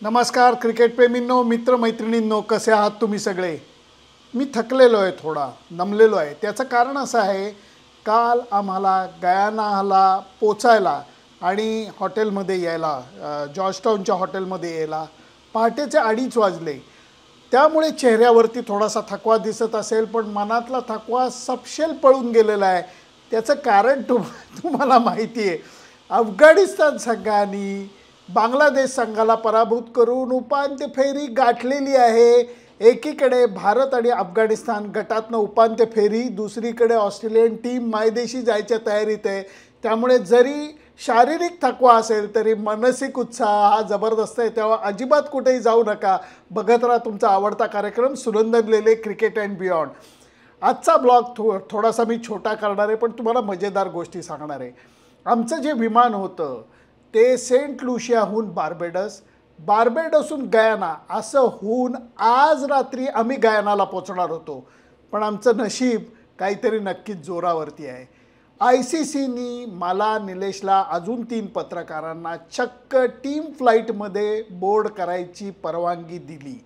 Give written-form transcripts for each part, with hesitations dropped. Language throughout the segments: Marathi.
नमस्कार क्रिकेटप्रेमींनो, मित्रमैत्रिणींनो, कसे आहात तुम्ही सगळे? मी थकलेलो आहे, थोडा नमलेलो आहे. त्याचं कारण असं आहे, काल आम्हाला गयानाला पोचायला आणि हॉटेलमध्ये यायला, जॉर्जटाऊनच्या हॉटेलमध्ये यायला पहाटेचे 2:30 वाजले. त्यामुळे चेहऱ्यावरती थोडासा थकवा दिसत असेल, पण मनातला थकवा सपशेल पळून गेलेला आहे. त्याचं कारण तुम्हाला माहिती आहे. अफगाणिस्तान संघाने बांगलादेश संघाला पराभूत करून उपांत्य फेरी गाठलेली आहे. एकीकडे भारत आणि अफगाणिस्तान गटातनं उपांत्य फेरी, दुसरीकडे ऑस्ट्रेलियन टीम मायदेशी जायच्या तयारीत आहे. त्यामुळे जरी शारीरिक थकवा असेल तरी मानसिक उत्साह हा जबरदस्त आहे. तेव्हा अजिबात कुठेही जाऊ नका. बघत राहा तुमचा आवडता कार्यक्रम सुनंदन लेले क्रिकेट अँड बियॉन्ड. आजचा ब्लॉग थोडासा मी छोटा करणार आहे, पण तुम्हाला मजेदार गोष्टी सांगणार आहे. आमचं जे विमान होतं ते सेंट लुशियाहून बार्बेडोसहून गयाना असं होऊन आज रात्री आम्ही गयानाला पोचणार होतो. पण आमचं नशीब काहीतरी नक्कीच जोरावरती आहे. ICCनी मला, निलेशला, अजून 3 पत्रकारांना चक्क टीम फ्लाईटमध्ये बोर्ड करायची परवानगी दिली.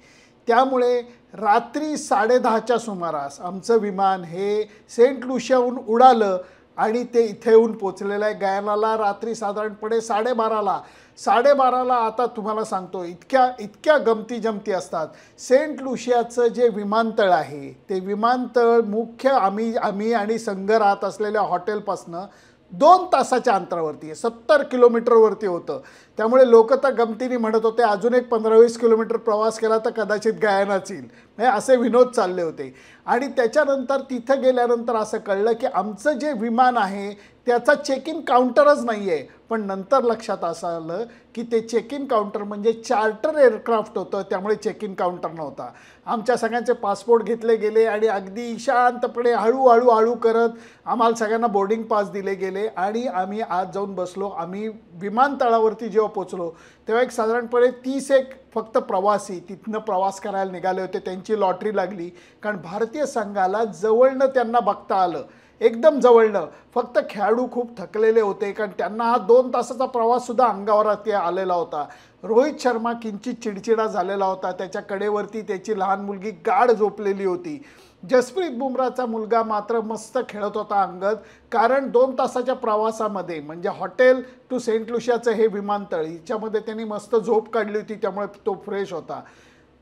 त्यामुळे रात्री 10:30च्या सुमारास आमचं विमान हे सेंट लुशियाहून उडालं आणि ते इथे येऊन पोचलेलं आहे गयानाला रात्री साधारणपणे 12:30ला. आता तुम्हाला सांगतो, इतक्या गमती जमती असतात. सेंट लुशियाचं जे विमानतळ आहे ते विमानतळ मुख्य आम्ही आणि संघ राहत असलेल्या हॉटेलपासनं 2 तासाच्या अंतरावरती आहे. 70 किलोमीटरवरती होतं. त्यामुळे लोक तर गमतीने म्हणत होते अजून एक 15-20 किलोमीटर प्रवास केला तर कदाचित गयानाच येईल, म्हणजे असे विनोद चालले होते. आणि त्याच्यानंतर तिथं गेल्यानंतर असं कळलं की आमचं जे विमान आहे त्याचा चेक इन काउंटरच नाही आहे. पण नंतर लक्षात असं आलं की ते चेक इन काउंटर म्हणजे चार्टर एअरक्राफ्ट होतं, त्यामुळे चेक इन काउंटर नव्हता. आमच्या सगळ्यांचे पासपोर्ट घेतले गेले आणि अगदी शांतपणे हळूहळू करत आम्हाला सगळ्यांना बोर्डिंग पास दिले गेले आणि आम्ही आज जाऊन बसलो. आम्ही विमानतळावरती जेव्हा पोचलो तेव्हा एक साधारणपणे 30 फक्त प्रवासी तिथनं प्रवास करायला निघाले होते. त्यांची लॉटरी लागली, कारण भारतीय संघाला जवळनं त्यांना बघता आलं, एकदम जवळनं. फक्त खेळाडू खूप थकलेले होते, कारण त्यांना हा 2 तासाचा प्रवाससुद्धा अंगावरती आलेला होता. रोहित शर्मा किंचित चिडचिडा झालेला होता. त्याच्या कडेवरती त्याची लहान मुलगी गाढ झोपलेली होती. जसप्रीत बुमराचा मुलगा मात्र मस्त खेळत होता अंगद, कारण 2 तासाच्या प्रवासामध्ये म्हणजे हॉटेल टू सेंट लुशियाचं हे विमानतळ याच्यामध्ये त्यांनी मस्त झोप काढली होती, त्यामुळे तो फ्रेश होता.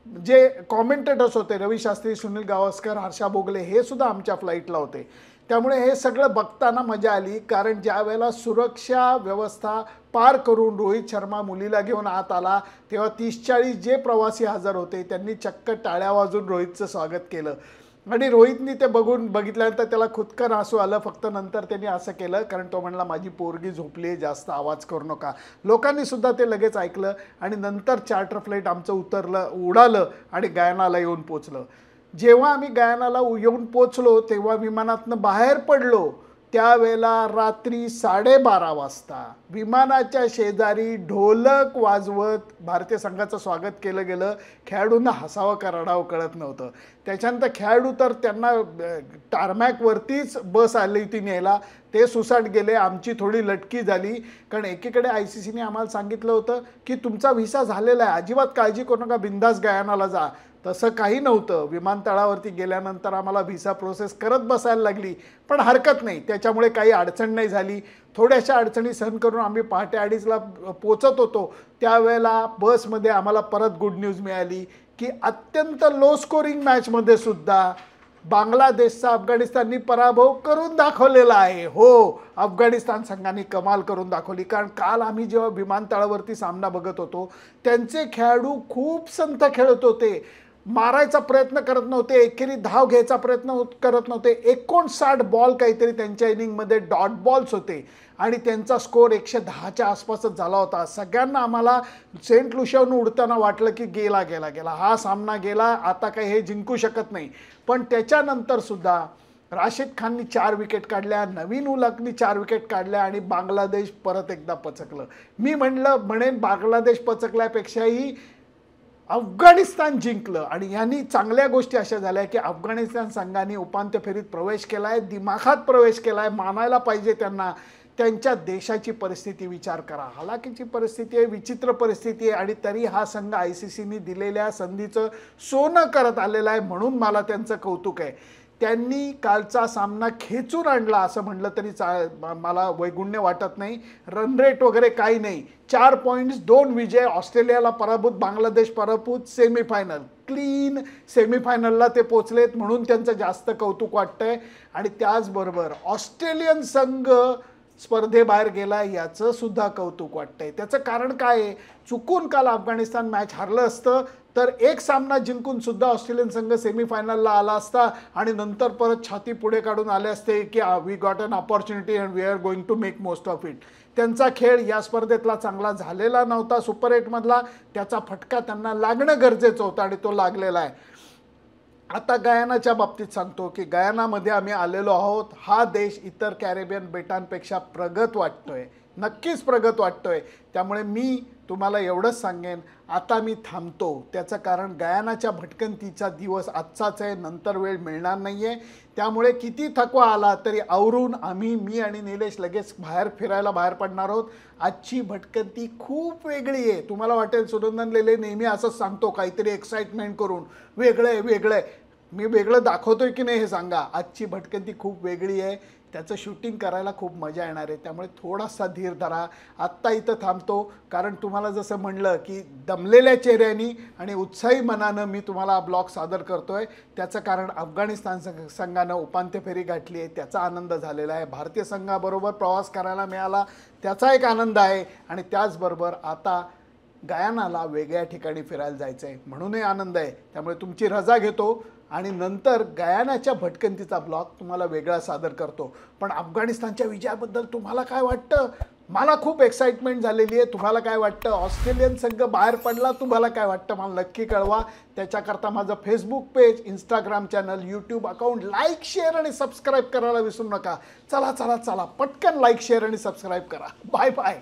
जे कॉमेंटेटर्स होते रवी शास्त्री, सुनील गावस्कर, हर्षा भोगले हे सुद्धा आमच्या फ्लाईटला होते. त्यामुळे हे सगळं बघताना मजा आली, कारण ज्या वेळेला सुरक्षा व्यवस्था पार करून रोहित शर्मा मुलीला घेऊन आत आला तेव्हा 30-40 जे प्रवासी हजर होते त्यांनी चक्क टाळ्या वाजून रोहितचं स्वागत केलं. आणि रोहितनी ते बघितल्यानंतर त्याला खुदकन हसू आलं. फक्त नंतर त्यांनी असं केलं, कारण तो म्हणला माझी पोरगी झोपली आहे, जास्त आवाज करू नका. लोकांनी सुद्धा ते लगेच ऐकलं आणि नंतर चार्टर फ्लाईट आमचं उडालं आणि गयानाला येऊन पोचलं. जेव्हा आम्ही गयानाला येऊन पोचलो तेव्हा विमानातनं बाहेर पडलो त्यावेळेला रात्री 12:30 वाजता विमानाच्या शेजारी ढोलक वाजवत भारतीय संघाचं स्वागत केलं गेलं. खेळाडूंना हसावं का रडावं कळत नव्हतं. त्याच्यानंतर खेळाडू तर त्यांना टारमॅकवरतीच बस आली होती न्यायला, ते सुसाट गेले. आमची थोडी लटकी झाली, कारण एकीकडे ICCने आम्हाला सांगितलं होतं की तुमचा व्हिसा झालेला आहे, अजिबात काळजी करू नका, बिंदास गयानाला जा. तसं काही नव्हतं. विमानतळावरती गेल्यानंतर आम्हाला व्हिसा प्रोसेस करत बसायला लागली, पण हरकत नाही, त्याच्यामुळे काही अडचण नाही झाली. थोड्याशा अडचणी सहन करून आम्ही पहाटे 2:30ला पोचत होतो. त्यावेळेला बसमध्ये आम्हाला परत गुड न्यूज मिळाली की अत्यंत लो स्कोरिंग मॅचमध्ये सुद्धा बांगलादेशचा अफगाणिस्ताननी पराभव करून दाखवलेला आहे. हो, अफगाणिस्तान संघाने कमाल करून दाखवली, कारण काल आम्ही जेव्हा विमानतळावरती सामना बघत होतो त्यांचे खेळाडू खूप संथ खेळत होते, मारायचा प्रयत्न करत नव्हते, एकेरी धाव घ्यायचा प्रयत्न करत नव्हते. 59 बॉल काहीतरी त्यांच्या इनिंगमध्ये डॉट बॉल्स होते आणि त्यांचा स्कोर 110च्या आसपासच झाला होता. सगळ्यांना आम्हाला सेंट लुशियाहून उडताना वाटलं की गेला हा सामना गेला, आता काही हे जिंकू शकत नाही. पण त्याच्यानंतर सुद्धा राशिद खाननी 4 विकेट काढल्या, नवीन उलकनी 4 विकेट काढल्या आणि बांगलादेश परत एकदा पचकलं. मी म्हणेन बांगलादेश पचकल्यापेक्षाही अफगाणिस्तान जिंकलं. आणि यांनी चांगल्या गोष्टी अशा झाल्या की अफगाणिस्तान संघाने उपांत्य फेरीत प्रवेश केला आहे, दिमाखात प्रवेश केला आहे, मानायला पाहिजे त्यांना. त्यांच्या देशाची परिस्थिती विचार करा. हलाखीची परिस्थिती आहे, विचित्र परिस्थिती आहे आणि तरी हा संघ ICCने दिलेल्या संधीचं सोनं करत आलेला आहे. म्हणून मला त्यांचं कौतुक आहे. त्यांनी कालचा सामना खेचून आणला असं म्हटलं तरी मला वैगुण्य वाटत नाही. रन रेट वगैरे काही नाही. 4 पॉईंट्स, 2 विजय, ऑस्ट्रेलियाला पराभूत, बांगलादेश पराभूत, सेमीफायनल, क्लीन सेमीफायनलला ते पोचलेत म्हणून त्यांचं जास्त कौतुक वाटतंय. आणि त्याचबरोबर ऑस्ट्रेलियन संघ स्पर्धेबाहेर गेला याचं सुद्धा कौतुक वाटतंय. त्याचं कारण काय आहे? चुकून काल अफगाणिस्तान मॅच हरलं असतं तर एक सामना जिंकून सुद्धा ऑस्ट्रेलियन संघ सेमीफायनलला आला असता आणि नंतर परत छाती पुढे काढून आले असते की we got an opportunity and we are going to make most of it. त्यांचा खेळ या स्पर्धेतला चांगला झालेला नव्हता. सुपर 8मधला त्याचा फटका त्यांना लागणं गरजेचं होतं आणि तो लागलेला आहे. आता गयानाच्या बाबतीत सांगतो की गयानामध्ये आम्ही आलेलो आहोत. हा देश इतर कॅरेबियन बेटांपेक्षा प्रगत वाटतोय, नक्कीच प्रगत वाटतोय. त्यामुळे मी तुम्हाला एवढंच सांगेन, आता मी थांबतो. त्याचं कारण गयानाच्या भटकंतीचा दिवस आजचाच आहे, नंतर वेळ मिळणार नाही आहे. त्यामुळे किती थकवा आला तरी आवरून मी आणि निलेश लगेच फिरायला बाहेर पडणार आहोत. आजची भटकंती खूप वेगळी आहे. तुम्हाला वाटेल सुनंदन लेले नेहमी असंच सांगतो काहीतरी एक्साइटमेंट करून, वेगळं आहे. मी वेगळं दाखवतोय की नाही हे सांगा. आजची भटकंती खूप वेगळी आहे. त्याचं शूटिंग करायला खूप मजा येणार आहे. त्यामुळे थोडासा धीर धरा. आत्ता इथं थांबतो कारण तुम्हाला जसं म्हणलं की दमलेल्या चेहऱ्यानी आणि उत्साही मनानं मी तुम्हाला ब्लॉग सादर करतोय. त्याचं कारण अफगाणिस्तान संघानं उपांत्य फेरी गाठली आहे, त्याचा आनंद झालेला आहे. भारतीय संघाबरोबर प्रवास करायला मिळाला त्याचा एक आनंद आहे. आणि त्याचबरोबर आता गयानाला वेगळ्या ठिकाणी फिरायला जायचं आहे म्हणूनही आनंद आहे. त्यामुळे तुमची रजा घेतो आणि नंतर गयानाच्या भटकंतीचा ब्लॉग तुम्हाला वेगळा सादर करतो. पण अफगाणिस्तानच्या विजयाबद्दल तुम्हाला काय वाटतं? मला खूप एक्साइटमेंट झालेली आहे. तुम्हाला काय वाटतं? ऑस्ट्रेलियन संघ बाहेर पडला, तुम्हाला काय वाटतं मला नक्की कळवा. त्याच्याकरता माझं Facebook page, Instagram channel, YouTube account like, share आणि सबस्क्राईब करायला विसरू नका. चला पटकन लाईक, शेअर आणि सबस्क्राईब करा. Bye bye.